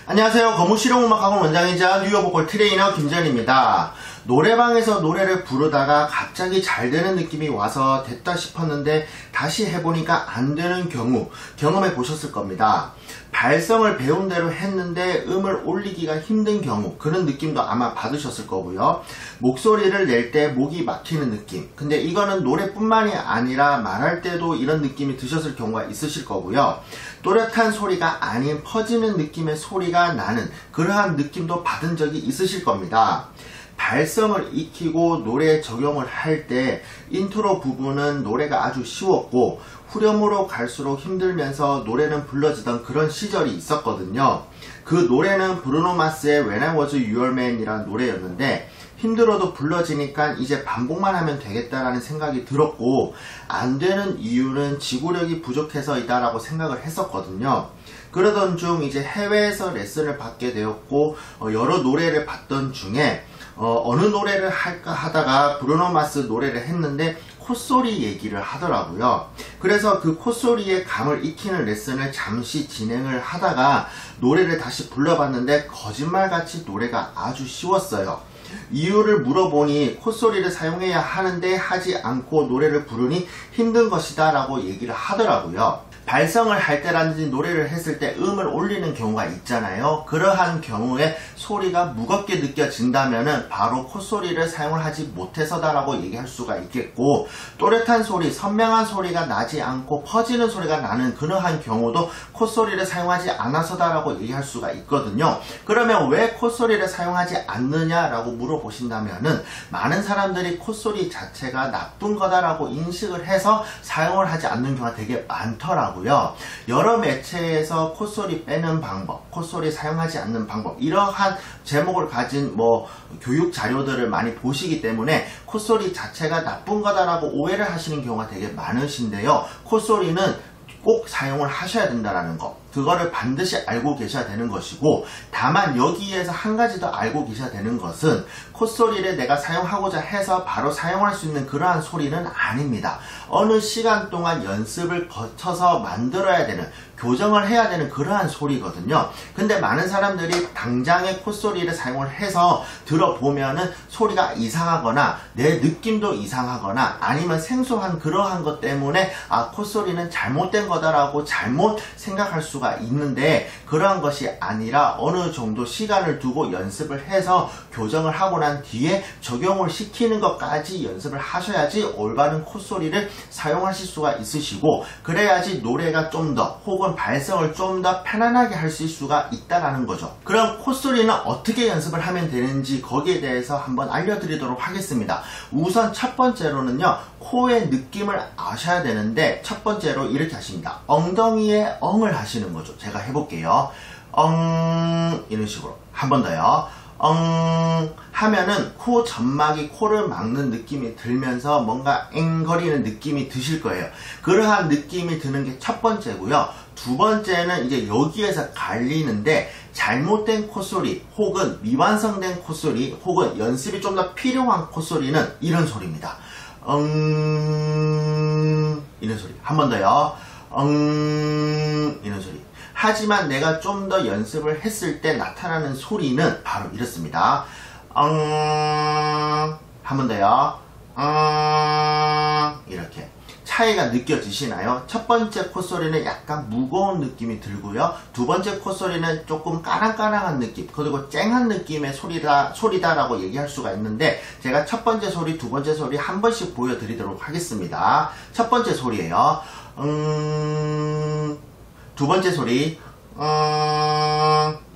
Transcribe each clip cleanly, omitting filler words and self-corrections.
안녕하세요. 거무실용음악학원 원장이자 뉴욕 보컬 트레이너 김재현입니다. 노래방에서 노래를 부르다가 갑자기 잘 되는 느낌이 와서 됐다 싶었는데 다시 해보니까 안 되는 경우 경험해 보셨을 겁니다. 발성을 배운 대로 했는데 음을 올리기가 힘든 경우 그런 느낌도 아마 받으셨을 거고요. 목소리를 낼 때 목이 막히는 느낌, 근데 이거는 노래뿐만이 아니라 말할 때도 이런 느낌이 드셨을 경우가 있으실 거고요. 또렷한 소리가 아닌 퍼지는 느낌의 소리가 나는 그러한 느낌도 받은 적이 있으실 겁니다. 발성을 익히고 노래에 적용을 할 때 인트로 부분은 노래가 아주 쉬웠고 후렴으로 갈수록 힘들면서 노래는 불러지던 그런 시절이 있었거든요. 그 노래는 브루노 마스의 When I Was Your Man 이라는 노래였는데 힘들어도 불러지니까 이제 반복만 하면 되겠다라는 생각이 들었고, 안 되는 이유는 지구력이 부족해서이다 라고 생각을 했었거든요. 그러던 중 이제 해외에서 레슨을 받게 되었고 여러 노래를 봤던 중에 어느 노래를 할까 하다가 브루노 마스 노래를 했는데 콧소리 얘기를 하더라고요. 그래서 그 콧소리의 감을 익히는 레슨을 잠시 진행을 하다가 노래를 다시 불러봤는데 거짓말같이 노래가 아주 쉬웠어요. 이유를 물어보니 콧소리를 사용해야 하는데 하지 않고 노래를 부르니 힘든 것이다 라고 얘기를 하더라고요. 발성을 할 때라든지 노래를 했을 때 음을 올리는 경우가 있잖아요. 그러한 경우에 소리가 무겁게 느껴진다면 바로 콧소리를 사용을 하지 못해서다 라고 얘기할 수가 있겠고, 또렷한 소리, 선명한 소리가 나지 않고 퍼지는 소리가 나는 그러한 경우도 콧소리를 사용하지 않아서다 라고 얘기할 수가 있거든요. 그러면 왜 콧소리를 사용하지 않느냐 라고 물어보신다면은 많은 사람들이 콧소리 자체가 나쁜 거다라고 인식을 해서 사용을 하지 않는 경우가 되게 많더라고요. 여러 매체에서 콧소리 빼는 방법, 콧소리 사용하지 않는 방법, 이러한 제목을 가진 교육 자료들을 많이 보시기 때문에 콧소리 자체가 나쁜 거다라고 오해를 하시는 경우가 되게 많으신데요. 콧소리는 꼭 사용을 하셔야 된다는 거, 그거를 반드시 알고 계셔야 되는 것이고, 다만 여기에서 한 가지 더 알고 계셔야 되는 것은 콧소리를 내가 사용하고자 해서 바로 사용할 수 있는 그러한 소리는 아닙니다. 어느 시간 동안 연습을 거쳐서 만들어야 되는, 교정을 해야 되는 그러한 소리거든요. 근데 많은 사람들이 당장에 콧소리를 사용을 해서 들어보면은 소리가 이상하거나 내 느낌도 이상하거나 아니면 생소한 그러한 것 때문에 콧소리는 잘못된 거다라고 잘못 생각할 수가 있는데, 그러한 것이 아니라 어느 정도 시간을 두고 연습을 해서 교정을 하고 난 뒤에 적용을 시키는 것까지 연습을 하셔야지 올바른 콧소리를 사용하실 수가 있으시고, 그래야지 노래가 좀 더 혹은 발성을 좀 더 편안하게 하실 수가 있다라는 거죠. 그럼 콧소리는 어떻게 연습을 하면 되는지 거기에 대해서 한번 알려드리도록 하겠습니다. 우선 첫 번째로는요, 코의 느낌을 아셔야 되는데, 첫 번째로 이렇게 하십니다. 엉덩이에 엉을 하시는 거죠. 제가 해볼게요. 엉, 이런 식으로. 한 번 더요. 엉 하면은 코 점막이 코를 막는 느낌이 들면서 뭔가 앵거리는 느낌이 드실 거예요. 그러한 느낌이 드는 게 첫 번째고요. 두 번째는 이제 여기에서 갈리는데, 잘못된 콧소리 혹은 미완성된 콧소리 혹은 연습이 좀 더 필요한 콧소리는 이런 소리입니다. 이런 소리. 한 번 더요. 이런 소리. 하지만 내가 좀 더 연습을 했을 때 나타나는 소리는 바로 이렇습니다. 한 번 더요. 이렇게. 차이가 느껴지시나요? 첫 번째 콧소리는 약간 무거운 느낌이 들고요. 두 번째 콧소리는 조금 까랑까랑한 느낌, 그리고 쨍한 느낌의 소리다라고 얘기할 수가 있는데, 제가 첫 번째 소리, 두 번째 소리 한 번씩 보여드리도록 하겠습니다. 첫 번째 소리예요. 두 번째 소리,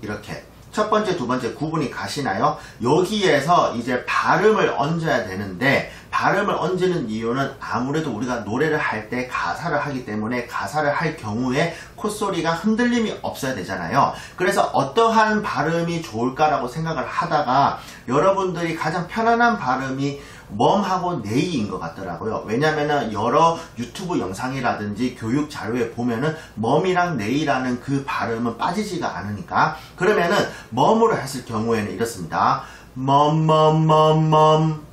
이렇게. 첫 번째, 두 번째 구분이 가시나요? 여기에서 이제 발음을 얹어야 되는데, 발음을 얹는 이유는 아무래도 우리가 노래를 할 때 가사를 하기 때문에 가사를 할 경우에 콧소리가 흔들림이 없어야 되잖아요. 그래서 어떠한 발음이 좋을까라고 생각을 하다가 여러분들이 가장 편안한 발음이 멈하고 네이인 것 같더라고요. 왜냐면은 여러 유튜브 영상이라든지 교육 자료에 보면은 멈이랑 네이라는 그 발음은 빠지지가 않으니까. 그러면은 멈으로 했을 경우에는 이렇습니다. 멈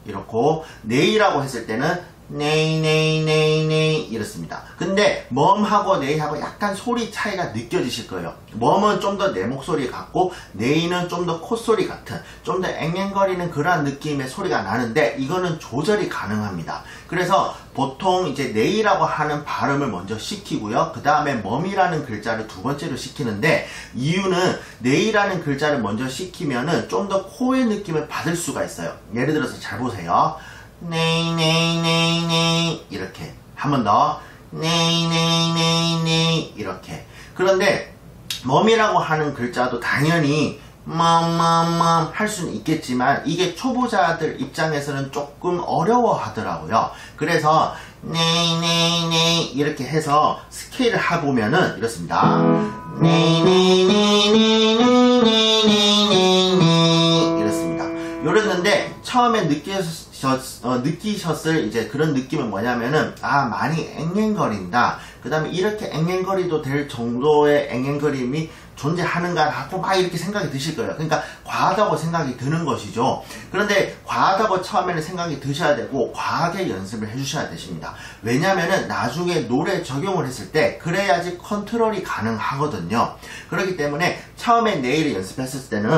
이렇고, 네이라고 했을 때는 네이 네이 네이 네이 이렇습니다. 근데 멈하고 네이하고 약간 소리 차이가 느껴지실 거예요. 멈은 좀 더 내 목소리 같고 네이는 좀 더 콧소리 같은 좀 더 앵앵거리는 그러한 느낌의 소리가 나는데 이거는 조절이 가능합니다. 그래서 보통 이제 네이라고 하는 발음을 먼저 시키고요. 그 다음에 멈이라는 글자를 두 번째로 시키는데 이유는 네이라는 글자를 먼저 시키면은 좀 더 코의 느낌을 받을 수가 있어요. 예를 들어서 잘 보세요. 네이 네이 네이 네이 이렇게 한 번 더 네이 네이 네이 네이 이렇게. 그런데 멈이라고 하는 글자도 당연히 멈 할 수는 있겠지만 이게 초보자들 입장에서는 조금 어려워 하더라고요. 그래서 네이 네이 네이 이렇게 해서 스케일을 해보면은 이렇습니다. 네이 네이 네이 네이 네이 네이 네이 이렇습니다. 이랬는데 처음에 느끼셨을 이제 그런 느낌은 뭐냐면은 많이 앵앵거린다. 그 다음에 이렇게 앵앵거리도 될 정도의 앵앵거림이 존재하는가 하고 막 이렇게 생각이 드실 거예요. 그러니까 과하다고 생각이 드는 것이죠. 그런데 과하다고 처음에는 생각이 드셔야 되고 과하게 연습을 해주셔야 되십니다. 왜냐면은 나중에 노래 적용을 했을 때 그래야지 컨트롤이 가능하거든요. 그렇기 때문에 처음에 네이를 연습했을 때는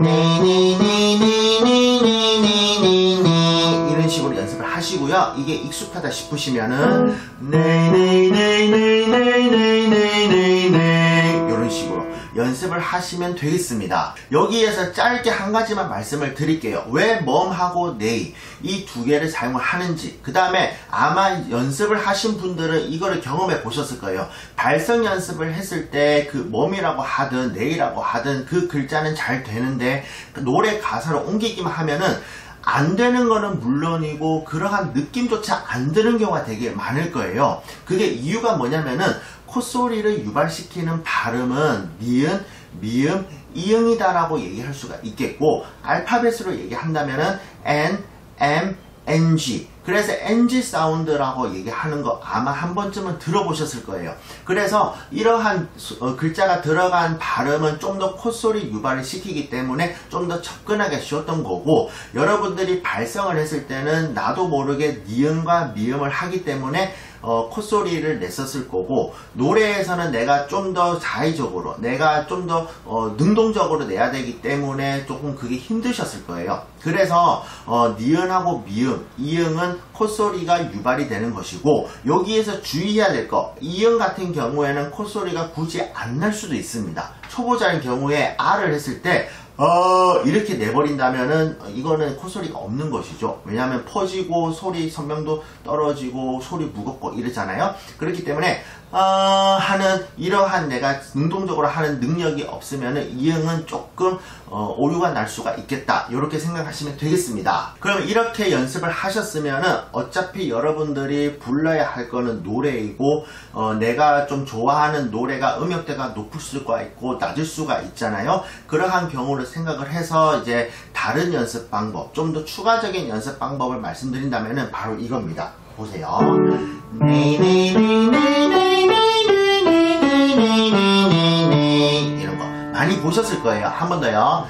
네이네이네이네이네이네이네이 이런 식으로 연습을 하시고요. 이게 익숙하다 싶으시면은 네이네이네이네이네이네이네이네이 이런 식으로 연습을 하시면 되겠습니다. 여기에서 짧게 한 가지만 말씀을 드릴게요. 왜 멈하고 네이 이 두 개를 사용하는지. 그 다음에 아마 연습을 하신 분들은 이거를 경험해 보셨을 거예요. 발성 연습을 했을 때 그 멈이라고 하든 네이라고 하든 그 글자는 잘 되는데 노래 가사로 옮기기만 하면은 안 되는 거는 물론이고 그러한 느낌조차 안 드는 경우가 되게 많을 거예요. 그게 이유가 뭐냐면은 콧소리를 유발시키는 발음은 니은, 미음, 이응이다라고 얘기할 수가 있겠고 알파벳으로 얘기한다면은 N, M, NG 그래서 NG 사운드라고 얘기하는 거 아마 한 번쯤은 들어보셨을 거예요. 그래서 이러한 글자가 들어간 발음은 좀 더 콧소리 유발을 시키기 때문에 좀 더 접근하기 쉬웠던 거고 여러분들이 발성을 했을 때는 나도 모르게 니은과 미음을 하기 때문에 콧소리를 냈었을 거고 노래에서는 내가 좀 더 자의적으로 내가 좀 더 능동적으로 내야 되기 때문에 조금 그게 힘드셨을 거예요. 그래서 니은하고 미음, 이응은 콧소리가 유발이 되는 것이고 여기에서 주의해야 될 거 이응 같은 경우에는 콧소리가 굳이 안 날 수도 있습니다. 초보자인 경우에 R을 했을 때 이렇게 내버린다면은 이거는 콧소리가 없는 것이죠. 왜냐하면 퍼지고 소리 선명도 떨어지고 소리 무겁고 이러잖아요. 그렇기 때문에 하는 이러한 내가 능동적으로 하는 능력이 없으면은 이응은 조금 오류가 날 수가 있겠다. 이렇게 생각하시면 되겠습니다. 그럼 이렇게 연습을 하셨으면은 어차피 여러분들이 불러야 할 거는 노래이고 내가 좀 좋아하는 노래가 음역대가 높을 수가 있고 낮을 수가 있잖아요. 그러한 경우를 생각을 해서 이제 다른 연습 방법, 좀 더 추가적인 연습 방법을 말씀드린다면은 바로 이겁니다. 보세요. 이런 거 많이 보셨을 거예요. 한 번 더요.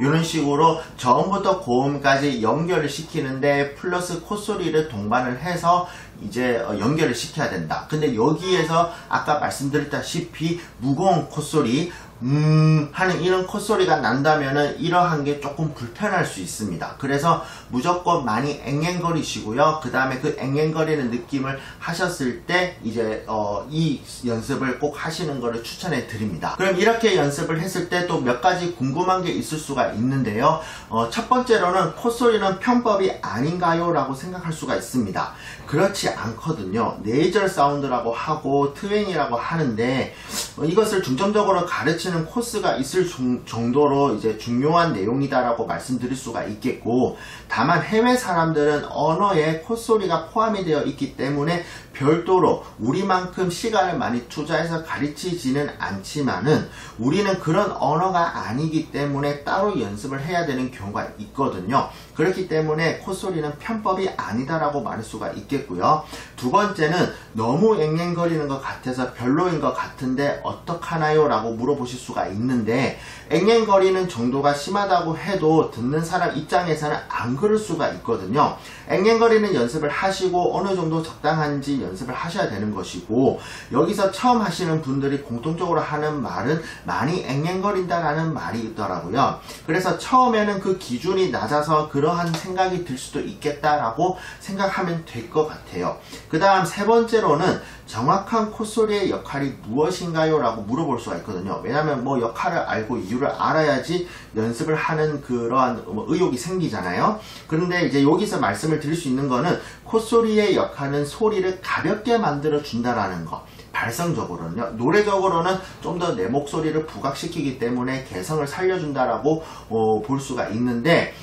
이런 식으로 저음부터 고음까지 연결을 시키는데 플러스 콧소리를 동반을 해서 이제 연결을 시켜야 된다. 근데 여기에서 아까 말씀드렸다시피 무거운 콧소리 하는 이런 콧소리가 난다면은 이러한 게 조금 불편할 수 있습니다. 그래서 무조건 많이 앵앵거리시고요. 그 다음에 그 앵앵거리는 느낌을 하셨을 때 이제 이 연습을 꼭 하시는 거를 추천해 드립니다. 그럼 이렇게 연습을 했을 때 또 몇 가지 궁금한 게 있을 수가 있는데요. 첫 번째로는 콧소리는 편법이 아닌가요? 라고 생각할 수가 있습니다. 그렇지 않거든요. 네이절 사운드라고 하고 트웬이라고 하는데 이것을 중점적으로 가르치는 코스가 있을 정도로 이제 중요한 내용이다라고 말씀드릴 수가 있겠고 다만 해외 사람들은 언어에 콧소리가 포함이 되어 있기 때문에 별도로 우리만큼 시간을 많이 투자해서 가르치지는 않지만은 우리는 그런 언어가 아니기 때문에 따로 연습을 해야 되는 경우가 있거든요. 그렇기 때문에 콧소리는 편법이 아니다라고 말할 수가 있겠고요. 두 번째는 너무 앵앵거리는 것 같아서 별로인 것 같은데 어떡하나요? 라고 물어보실 들으실 수가 있는데 앵앵거리는 정도가 심하다고 해도 듣는 사람 입장에서는 안 그럴 수가 있거든요. 앵앵거리는 연습을 하시고 어느 정도 적당한지 연습을 하셔야 되는 것이고, 여기서 처음 하시는 분들이 공통적으로 하는 말은 많이 앵앵거린다라는 말이 있더라고요. 그래서 처음에는 그 기준이 낮아서 그러한 생각이 들 수도 있겠다라고 생각하면 될 것 같아요. 그 다음 세 번째로는 정확한 콧소리의 역할이 무엇인가요? 라고 물어볼 수가 있거든요. 왜냐하면 뭐 역할을 알고 이유를 알아야지 연습을 하는 그러한 의욕이 생기잖아요. 그런데 이제 여기서 말씀을 드릴 수 있는 거는 콧소리의 역할은 소리를 가볍게 만들어 준다라는 거. 발성적으로는요. 노래적으로는 좀 더 내 목소리를 부각시키기 때문에 개성을 살려준다라고 볼 수가 있는데,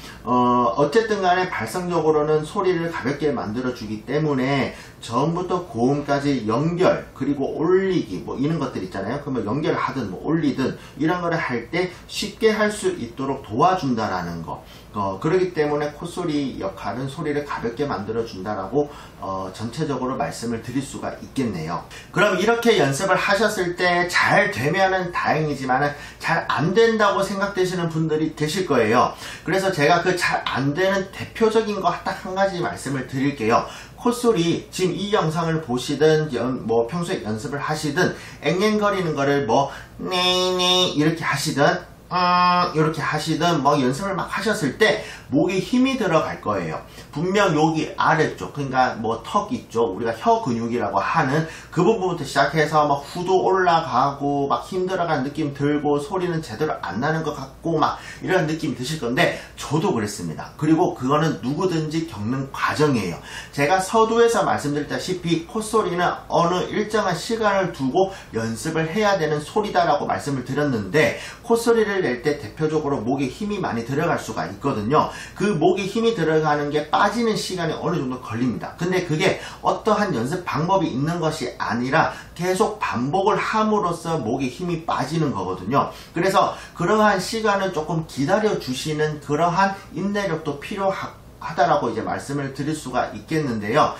어쨌든 간에 발성적으로는 소리를 가볍게 만들어주기 때문에 처음부터 고음까지 연결 그리고 올리기 뭐 이런 것들 있잖아요. 그러면 연결을 하든 뭐 올리든 이런 거를 할 때 쉽게 할 수 있도록 도와준다라는 거. 그렇기 때문에 콧소리 역할은 소리를 가볍게 만들어준다라고 전체적으로 말씀을 드릴 수가 있겠네요. 그럼 이렇게 연습을 하셨을 때 잘 되면은 다행이지만은 잘 안 된다고 생각되시는 분들이 계실 거예요. 그래서 제가 그 잘 안 되는 대표적인 거 딱 한 가지 말씀을 드릴게요. 콧소리, 지금 이 영상을 보시든 뭐 평소에 연습을 하시든 앵앵거리는 거를 뭐 네네 이렇게 하시든 이렇게 하시든 뭐 연습을 막 하셨을 때 목에 힘이 들어갈 거예요. 분명 여기 아래쪽, 그러니까 뭐 턱 있죠. 우리가 혀 근육이라고 하는 그 부분부터 시작해서 막 후도 올라가고 막 힘 들어가는 느낌 들고 소리는 제대로 안 나는 것 같고 막 이런 느낌이 드실 건데, 저도 그랬습니다. 그리고 그거는 누구든지 겪는 과정이에요. 제가 서두에서 말씀드렸다시피 콧소리는 어느 일정한 시간을 두고 연습을 해야 되는 소리다라고 말씀을 드렸는데, 콧소리를 낼 때 대표적으로 목에 힘이 많이 들어갈 수가 있거든요. 그 목에 힘이 들어가는 게 빠지는 시간이 어느 정도 걸립니다. 근데 그게 어떠한 연습 방법이 있는 것이 아니라 계속 반복을 함으로써 목에 힘이 빠지는 거거든요. 그래서 그러한 시간을 조금 기다려 주시는 그러한 인내력도 필요하다라고 이제 말씀을 드릴 수가 있겠는데요.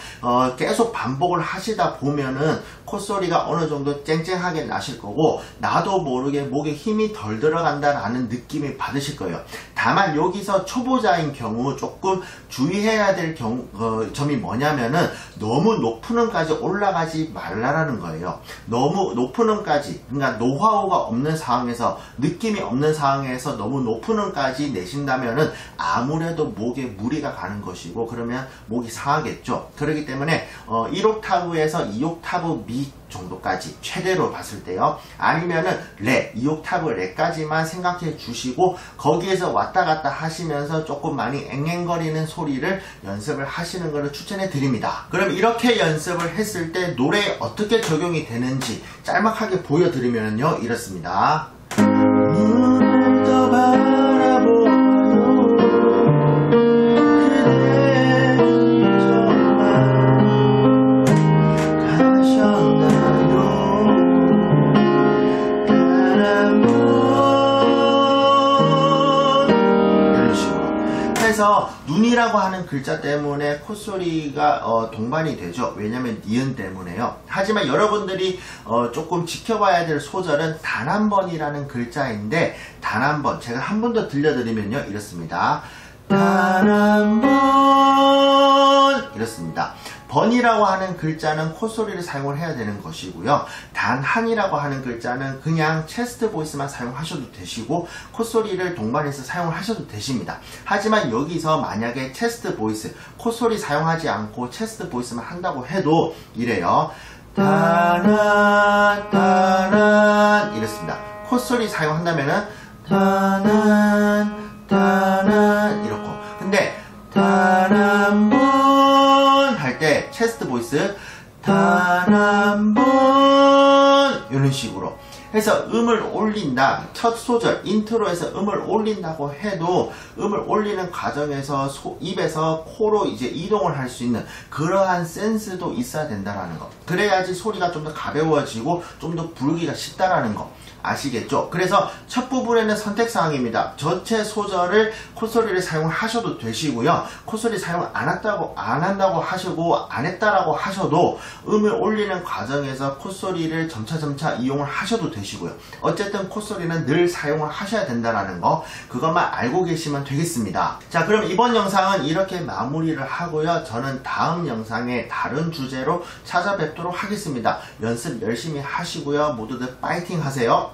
계속 반복을 하시다 보면은 콧소리가 어느 정도 쨍쨍하게 나실 거고, 나도 모르게 목에 힘이 덜 들어간다라는 느낌을 받으실 거예요. 다만 여기서 초보자인 경우 조금 주의해야 될 점이 뭐냐면은 너무 높은 음까지 올라가지 말라라는 거예요. 너무 높은 음까지, 그러니까 노하우가 없는 상황에서, 느낌이 없는 상황에서 너무 높은 음까지 내신다면은 아무래도 목에 무리가 가는 것이고, 그러면 목이 상하겠죠. 그렇기 때문에 1옥타브에서 2옥타브 미 정도까지 최대로 봤을 때요. 아니면은 레, 2옥타브 레까지만 생각해 주시고 거기에서 왔다 갔다 하시면서 조금 많이 앵앵거리는 소리를 연습을 하시는 것을 추천해 드립니다. 그럼 이렇게 연습을 했을 때 노래에 어떻게 적용이 되는지 짤막하게 보여드리면요, 이렇습니다. 눈부터 바라보아요. 그래서 눈이라고 하는 글자 때문에 콧소리가 동반이 되죠. 왜냐면 니은 때문에요. 하지만 여러분들이 조금 지켜봐야 될 소절은 단 한 번이라는 글자인데, 단 한 번, 제가 한 번 더 들려드리면요, 이렇습니다. 단 한 번, 이렇습니다. 번이라고 하는 글자는 콧소리를 사용을 해야 되는 것이고요. 단한이라고 하는 글자는 그냥 체스트 보이스만 사용하셔도 되시고 콧소리를 동반해서 사용을 하셔도 되십니다. 하지만 여기서 만약에 체스트 보이스, 콧소리 사용하지 않고 체스트 보이스만 한다고 해도 이래요. 단한 단한 이렇습니다. 콧소리 사용한다면은 단한 단한 이렇고, 근데 단 한 번 할 때 체스트 보이스 단 한 번 이런 식으로 해서 음을 올린다. 첫 소절 인트로에서 음을 올린다고 해도 음을 올리는 과정에서 입에서 코로 이제 이동을 할 수 있는 그러한 센스도 있어야 된다라는 거. 그래야지 소리가 좀 더 가벼워지고 좀 더 부르기가 쉽다라는 거. 아시겠죠? 그래서 첫 부분에는 선택사항입니다. 전체 소절을 콧소리를 사용하셔도 되시고요. 콧소리 사용 안 한다고 하시고 안 했다라고 하셔도 음을 올리는 과정에서 콧소리를 점차 점차 이용을 하셔도 되시고요. 어쨌든 콧소리는 늘 사용을 하셔야 된다는 거, 그것만 알고 계시면 되겠습니다. 자, 그럼 이번 영상은 이렇게 마무리를 하고요. 저는 다음 영상에 다른 주제로 찾아뵙도록 하겠습니다. 연습 열심히 하시고요. 모두들 파이팅 하세요.